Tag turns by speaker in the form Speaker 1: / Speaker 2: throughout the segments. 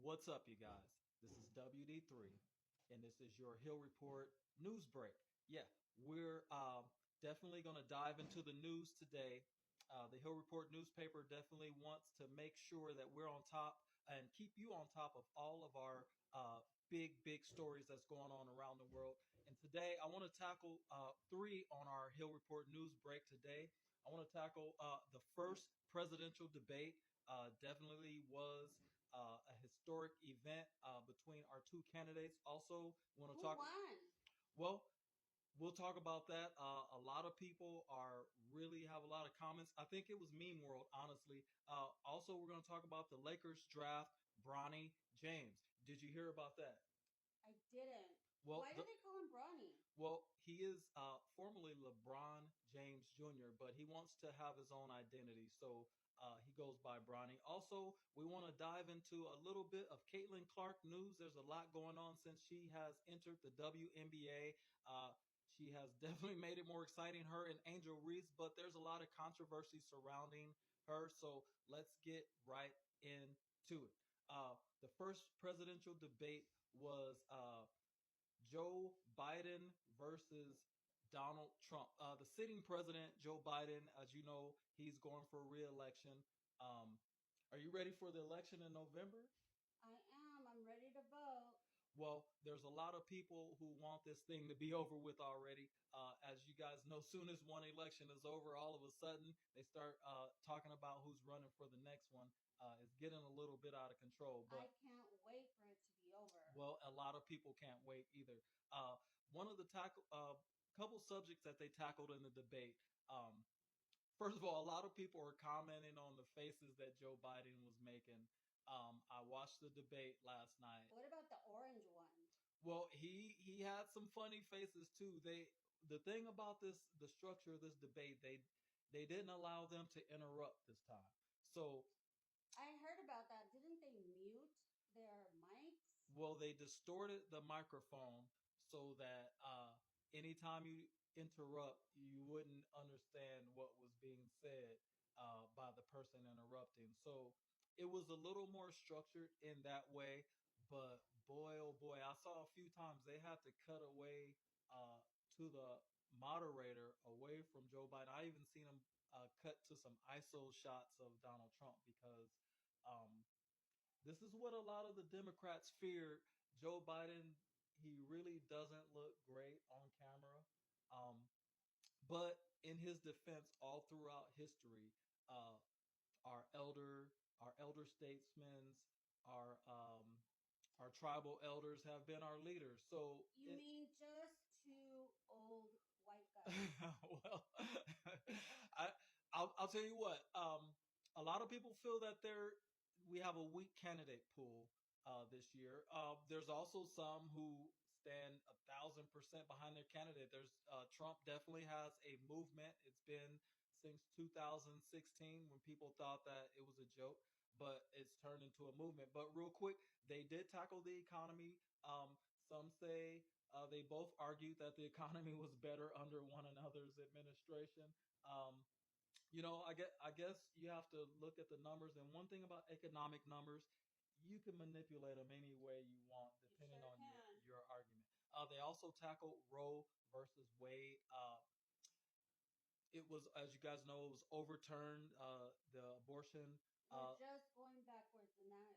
Speaker 1: What's up, you guys? This is WD3, and this is your Hill Report Newsbreak. Yeah, we're definitely going to dive into the news today. The Hill Report newspaper definitely wants to make sure that we're on top and keep you on top of all of our big stories that's going on around the world. And today, I want to tackle three on our Hill Report Newsbreak today. I want to tackle the first presidential debate. Definitely was a historic event between our two candidates. Also, want to
Speaker 2: Who
Speaker 1: talk.
Speaker 2: won?
Speaker 1: Well, we'll talk about that. A lot of people are really have a lot of comments. I think it was meme world, honestly. Also, we're going to talk about the Lakers draft Bronny James. Did you hear about that?
Speaker 2: I didn't.
Speaker 1: Well,
Speaker 2: Why do they call him Bronny?
Speaker 1: he is formerly LeBron James Jr., but he wants to have his own identity, so he goes by Bronny. Also, we want to dive into a little bit of Caitlin Clark news. There's a lot going on since she has entered the WNBA. She has definitely made it more exciting, her and Angel Reese, but there's a lot of controversy surrounding her. So let's get right into it. The first presidential debate was Joe Biden versus Donald Trump. The sitting president, Joe Biden, as you know, he's going for re-election. Um, are you ready for the election in November?
Speaker 2: I am. I'm ready to vote.
Speaker 1: Well, there's a lot of people who want this thing to be over with already. As you guys know, soon as one election is over, all of a sudden they start talking about who's running for the next one. It's getting a little bit out of control,
Speaker 2: I
Speaker 1: but
Speaker 2: can't wait for it to be over.
Speaker 1: well, a lot of people can't wait either. Uh, one of the couple subjects that they tackled in the debate. Um, First of all, a lot of people are commenting on the faces that Joe Biden was making. I watched the debate last night.
Speaker 2: What about the orange one?
Speaker 1: Well, he had some funny faces too. The thing about the structure of this debate, they didn't allow them to interrupt this time. So
Speaker 2: I heard about that. Didn't they mute their mics?
Speaker 1: well, they distorted the microphone so that anytime you interrupt, you wouldn't understand what was being said by the person interrupting. So it was a little more structured in that way. But boy, oh boy, I saw a few times they had to cut away uh, to the moderator away from Joe Biden. I even seen them cut to some ISO shots of Donald Trump because um, this is what a lot of the Democrats fear. Joe Biden, he really doesn't look great on camera. Um, but in his defense, all throughout history, uh, our elder, our elder statesmen, our um, our tribal elders have been our leaders. So
Speaker 2: You
Speaker 1: it,
Speaker 2: mean just two old white guys?
Speaker 1: well, I I'll tell you what. A lot of people feel that we have a weak candidate pool this year. There's also some who stand 1,000% behind their candidate. There's Trump definitely has a movement. It's been since 2016 when people thought that it was a joke, but it's turned into a movement. But real quick, they did tackle the economy. Some say they both argued that the economy was better under one another's administration. Um, I guess you have to look at the numbers. And one thing about economic numbers, you can manipulate them any way you want,
Speaker 2: You
Speaker 1: depending
Speaker 2: sure
Speaker 1: on
Speaker 2: can.
Speaker 1: your argument. They also tackled Roe versus Wade. It was, as you guys know, it was overturned. The abortion.
Speaker 2: We're
Speaker 1: Uh,
Speaker 2: just going backwards in that.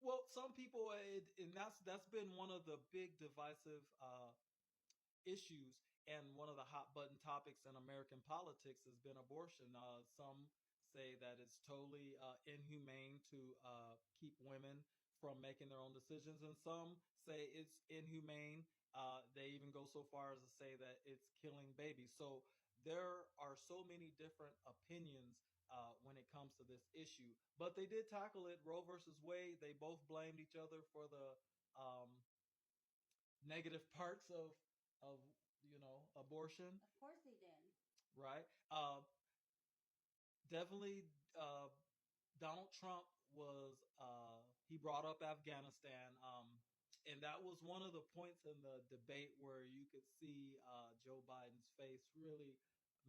Speaker 1: well, some people, and that's been one of the big divisive issues, and one of the hot button topics in American politics has been abortion. Some say that it's totally inhumane to keep women from making their own decisions, and some say it's inhumane. They even go so far as to say that it's killing babies. So there are so many different opinions when it comes to this issue. But they did tackle it. Roe versus Wade. They both blamed each other for the um, negative parts of abortion,
Speaker 2: Of course they did.
Speaker 1: right? Definitely, Donald Trump was he brought up Afghanistan, and that was one of the points in the debate where you could see Joe Biden's face really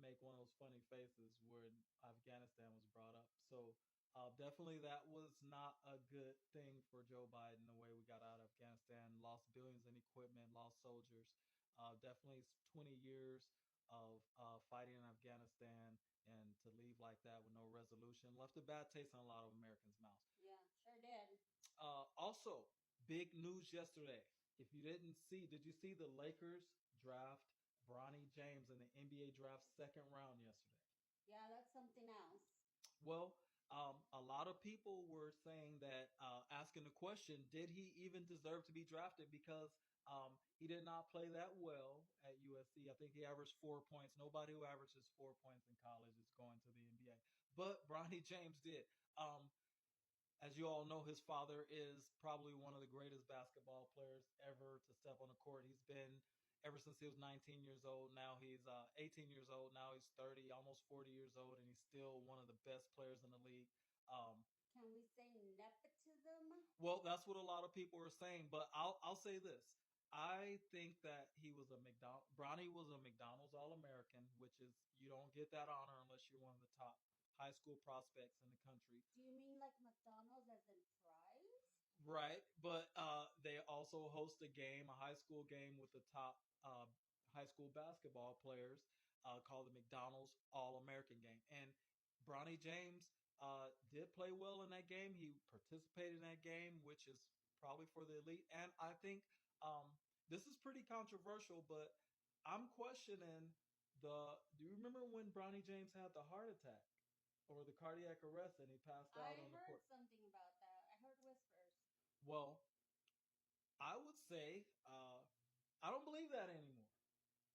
Speaker 1: make one of those funny faces when Afghanistan was brought up. So Definitely, that was not a good thing for Joe Biden. The way we got out of Afghanistan, lost billions in equipment, lost soldiers. Definitely, 20 years of fighting in Afghanistan, and to leave like that with no resolution left a bad taste in a lot of Americans' mouths.
Speaker 2: Yeah, sure did.
Speaker 1: Also, big news yesterday. If you didn't see, did you see the Lakers draft Bronny James in the NBA draft second round yesterday?
Speaker 2: Yeah, that's something else.
Speaker 1: Well, a lot of people were saying that, asking the question, did he even deserve to be drafted? Because he did not play that well at USC. I think he averaged 4 points. Nobody who averages 4 points in college is going to the NBA. But Bronny James did. As you all know, his father is probably one of the greatest basketball players ever to step on the court. He's been ever since he was 19 years old. Now he's 18 years old. Now he's 30, almost 40 years old, and he's still one of the best players in the league. Um,
Speaker 2: Can we say nepotism?
Speaker 1: well, that's what a lot of people are saying, but I'll say this. I think that he was a Bronny was a McDonald's All American, which is you don't get that honor unless you're one of the top high school prospects in the country.
Speaker 2: Do you mean like McDonald's as in fries?
Speaker 1: Right, but they also host a game, a high school game with the top high school basketball players, called the McDonald's All American Game. And Bronny James did play well in that game. He participated in that game, which is probably for the elite. And I think this is pretty controversial, but I'm questioning the. Do you remember when Bronny James had the heart attack or the cardiac arrest and he passed out
Speaker 2: I
Speaker 1: on the
Speaker 2: heard
Speaker 1: court?
Speaker 2: something about that. I heard whispers.
Speaker 1: Well, I would say I don't believe that anymore.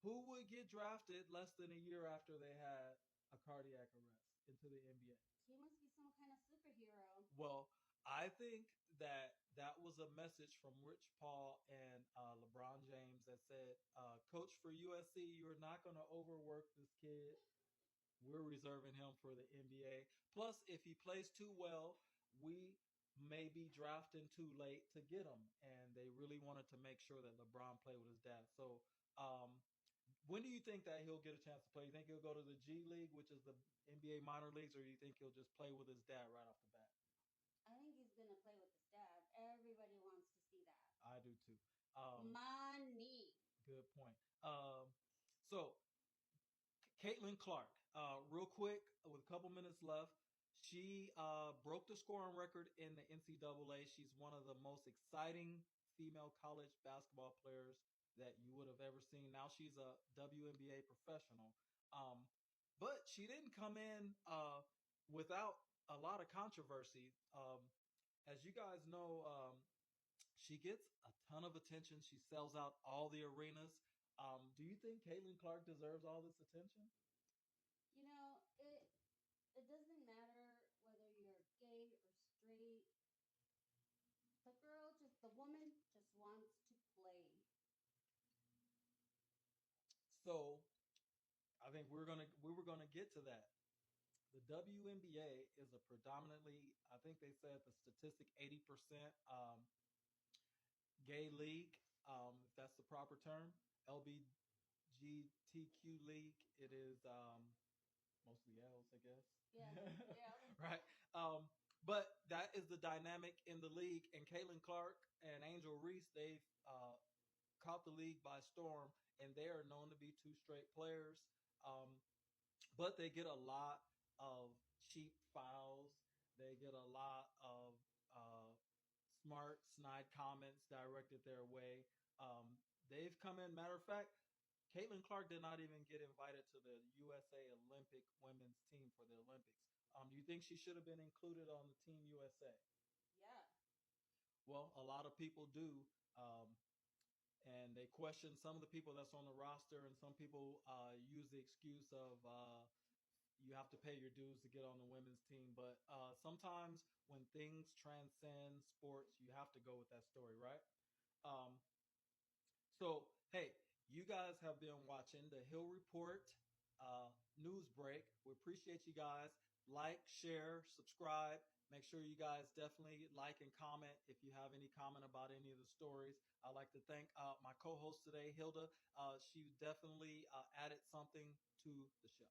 Speaker 1: Who would get drafted less than a year after they had a cardiac arrest into the NBA?
Speaker 2: He must be some kind of superhero.
Speaker 1: Well, I think that that was a message from Rich Paul and LeBron James that said, "Coach for USC, you're not going to overwork this kid. We're reserving him for the NBA. Plus, if he plays too well, we may be drafting too late to get him." And they really wanted to make sure that LeBron played with his dad. So, when do you think that he'll get a chance to play? You think he'll go to the G League, which is the NBA minor leagues, or do you think he'll just play with his dad right off the bat?
Speaker 2: I think he's gonna play with his dad. Everybody wants to see that.
Speaker 1: I do too.
Speaker 2: Money.
Speaker 1: Good point. So Caitlin Clark, real quick, with a couple minutes left, she broke the scoring record in the NCAA. She's one of the most exciting female college basketball players that you would have ever seen. Now she's a WNBA professional. Um, but she didn't come in without a lot of controversy. As you guys know, she gets a ton of attention. She sells out all the arenas. Do you think Caitlin Clark deserves all this attention?
Speaker 2: You know, it doesn't matter whether you're gay or straight. The woman just wants to play.
Speaker 1: So I think we were gonna get to that. The WNBA is a predominantly, I think they said the statistic 80% gay league, if that's the proper term. LBGTQ league. It is mostly L's, I guess.
Speaker 2: Yeah, mostly else.
Speaker 1: Right. Um, but that is the dynamic in the league. And Caitlin Clark and Angel Reese, they've caught the league by storm, and they are known to be two straight players. Um, but they get a lot of cheap fouls. They get a lot of uh, smart, snide comments directed their way. They've come in. Matter of fact, Caitlin Clark did not even get invited to the USA Olympic women's team for the Olympics. Do you think she should have been included on the Team USA?
Speaker 2: Yeah.
Speaker 1: Well, a lot of people do. And they question some of the people that's on the roster, and some people use the excuse of you have to pay your dues to get on the women's team. But sometimes when things transcend sports, you have to go with that story, right? Um, so, hey, you guys have been watching the Hill Report Newsbreak. We appreciate you guys. Like, share, subscribe. Make sure you guys definitely like and comment if you have any comment about any of the stories. I'd like to thank my co host today, Hilda. She definitely added something to the show.